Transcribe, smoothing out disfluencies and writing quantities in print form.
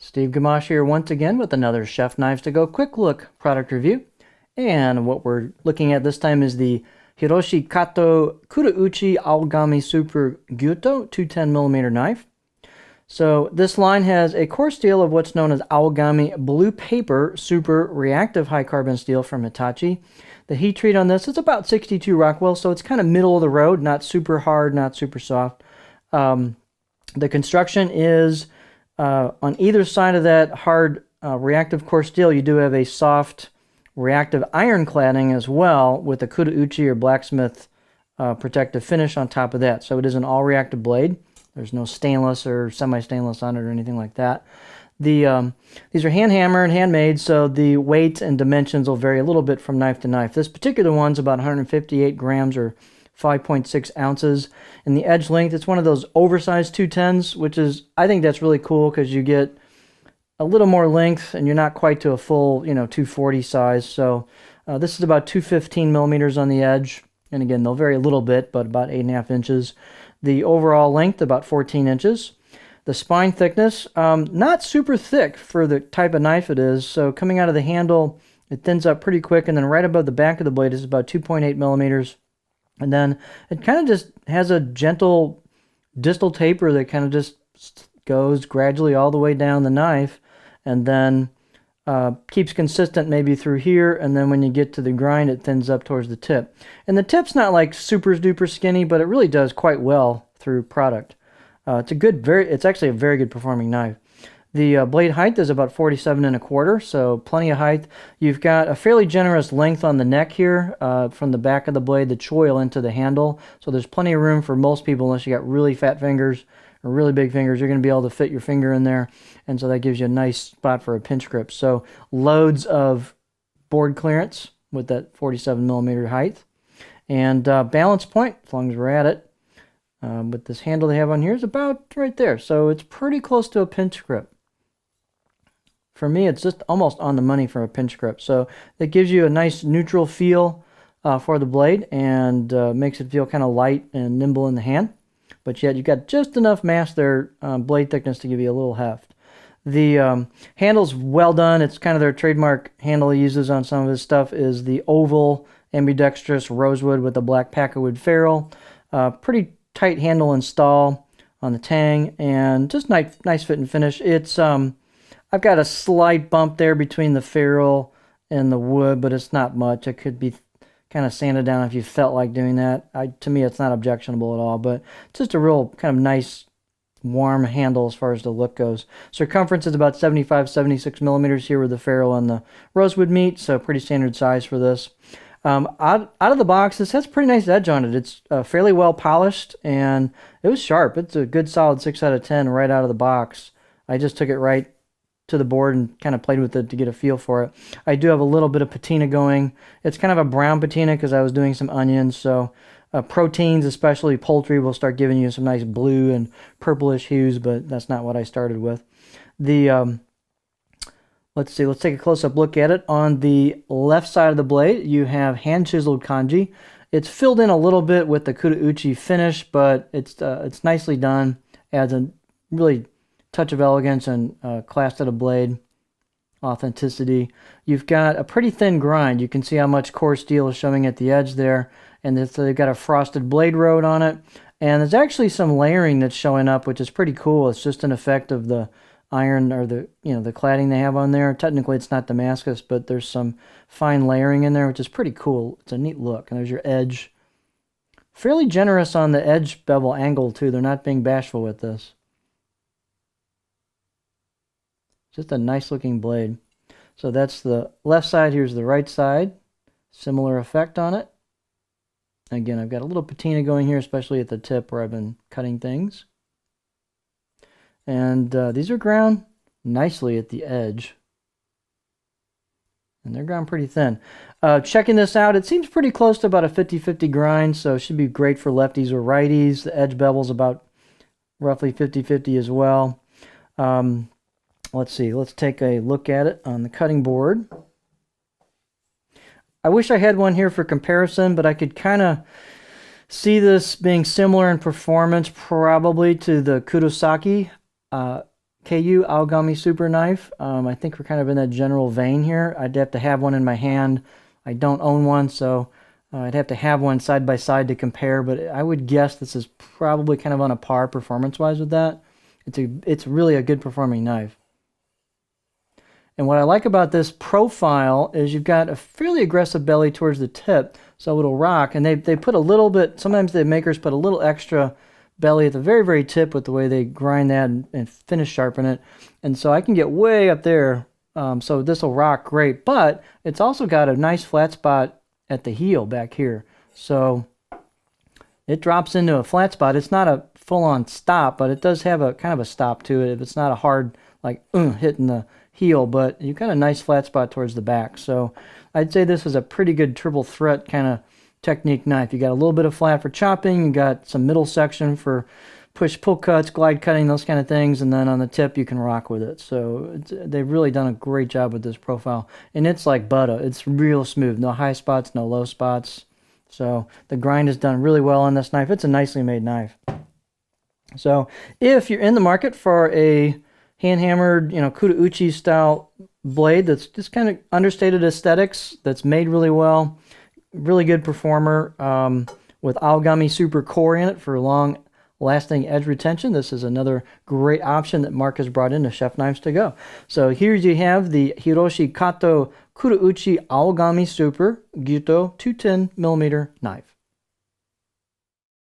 Steve Gamache here once again with another Chef Knives to Go quick look product review. And what we're looking at this time is the Hiroshi Kato Kurouchi Aogami Super Gyuto 210mm knife. So this line has a core steel of what's known as Aogami Blue Paper Super Reactive High Carbon Steel from Hitachi. The heat treat on this is about 62 Rockwell, so it's kind of middle of the road, not super hard, not super soft. The construction is on either side of that hard reactive core steel, you do have a soft reactive iron cladding as well with a Kurouchi or blacksmith protective finish on top of that. So it is an all reactive blade. There's no stainless or semi-stainless on it or anything like that. These are hand hammered, handmade, so the weight and dimensions will vary a little bit from knife to knife. This particular one's about 158 grams or 5.6 ounces. And the edge length, it's one of those oversized 210s, which is, I think that's really cool because you get a little more length and you're not quite to a full, 240 size. So this is about 215 millimeters on the edge. And again, they'll vary a little bit, but about 8.5 inches. The overall length, about 14 inches. The spine thickness, not super thick for the type of knife it is. So coming out of the handle, it thins up pretty quick. And then right above the back of the blade is about 2.8 millimeters. And then it kind of just has a gentle distal taper that kind of just goes gradually all the way down the knife and then keeps consistent maybe through here. And then when you get to the grind, it thins up towards the tip. And the tip's not like super duper skinny, but it really does quite well through product. It's actually a very good performing knife. The blade height is about 47 1/4, so plenty of height. You've got a fairly generous length on the neck here from the back of the blade, the choil into the handle. So there's plenty of room for most people, unless you got really fat fingers or really big fingers. You're going to be able to fit your finger in there, and so that gives you a nice spot for a pinch grip. So loads of board clearance with that 47mm height. And balance point, as long as we're at it, with this handle they have on here is about right there. So it's pretty close to a pinch grip. For me, it's just almost on the money for a pinch grip. So that gives you a nice neutral feel for the blade and makes it feel kind of light and nimble in the hand. But yet you've got just enough mass there, blade thickness, to give you a little heft. The handle's well done. It's kind of their trademark handle he uses on some of his stuff is the oval ambidextrous rosewood with a black packerwood ferrule. Pretty tight handle install on the tang and just nice fit and finish. It's I've got a slight bump there between the ferrule and the wood, but it's not much. It could be kind of sanded down if you felt like doing that. To me, it's not objectionable at all, but it's just a real kind of nice, warm handle as far as the look goes. Circumference is about 75, 76 millimeters here where the ferrule and the rosewood meet, so pretty standard size for this. Out of the box, this has a pretty nice edge on it. It's fairly well polished, and it was sharp. It's a good solid 6 out of 10 right out of the box. I just took it right to the board and kind of played with it to get a feel for it. I do have a little bit of patina going. It's kind of a brown patina because I was doing some onions, so proteins, especially poultry, will start giving you some nice blue and purplish hues, but that's not what I started with. The let's see, let's take a close-up look at it. On the left side of the blade, you have hand-chiseled kanji. It's filled in a little bit with the Kurouchi finish, but it's nicely done. Adds a really touch of elegance and class to the blade, authenticity. You've got a pretty thin grind. You can see how much core steel is showing at the edge there, and they've got a frosted blade road on it. And there's actually some layering that's showing up, which is pretty cool. It's just an effect of the iron or the cladding they have on there. Technically, it's not Damascus, but there's some fine layering in there, which is pretty cool. It's a neat look. And there's your edge. Fairly generous on the edge bevel angle too. They're not being bashful with this. Just a nice looking blade. So that's the left side. Here's the right side. Similar effect on it. Again, I've got a little patina going here, especially at the tip where I've been cutting things. And these are ground nicely at the edge. And they're ground pretty thin. Checking this out, it seems pretty close to about a 50-50 grind, so it should be great for lefties or righties. The edge bevel's about roughly 50-50 as well. Let's see, let's take a look at it on the cutting board. I wish I had one here for comparison, but I could kind of see this being similar in performance probably to the Kudosaki KU Aogami Super Knife. I think we're kind of in that general vein here. I'd have to have one in my hand. I don't own one, so I'd have to have one side by side to compare, but I would guess this is probably kind of on a par performance-wise with that. It's really a good performing knife. And what I like about this profile is you've got a fairly aggressive belly towards the tip, so it'll rock. And they put a little bit, sometimes the makers put a little extra belly at the very, very tip with the way they grind that and finish sharpen it. And so I can get way up there, so this will rock great. But it's also got a nice flat spot at the heel back here. So it drops into a flat spot. It's not a full-on stop, but it does have a kind of a stop to it. It's not a hard, like, hitting the heel, but you've got a nice flat spot towards the back. So I'd say this is a pretty good triple threat kind of technique knife. You got a little bit of flat for chopping, you got some middle section for push-pull cuts, glide cutting, those kind of things, and then on the tip you can rock with it. So they've really done a great job with this profile. And it's like butter. It's real smooth. No high spots, no low spots. So the grind is done really well on this knife. It's a nicely made knife. So if you're in the market for a hand-hammered, Kudo-uchi style blade that's just kind of understated aesthetics, that's made really well, really good performer, with Aogami Super Core in it for long-lasting edge retention. This is another great option that Mark has brought into Chef Knives to Go. So here you have the Hiroshi Kato Kudo-uchi Aogami Super Gyuto 210mm knife.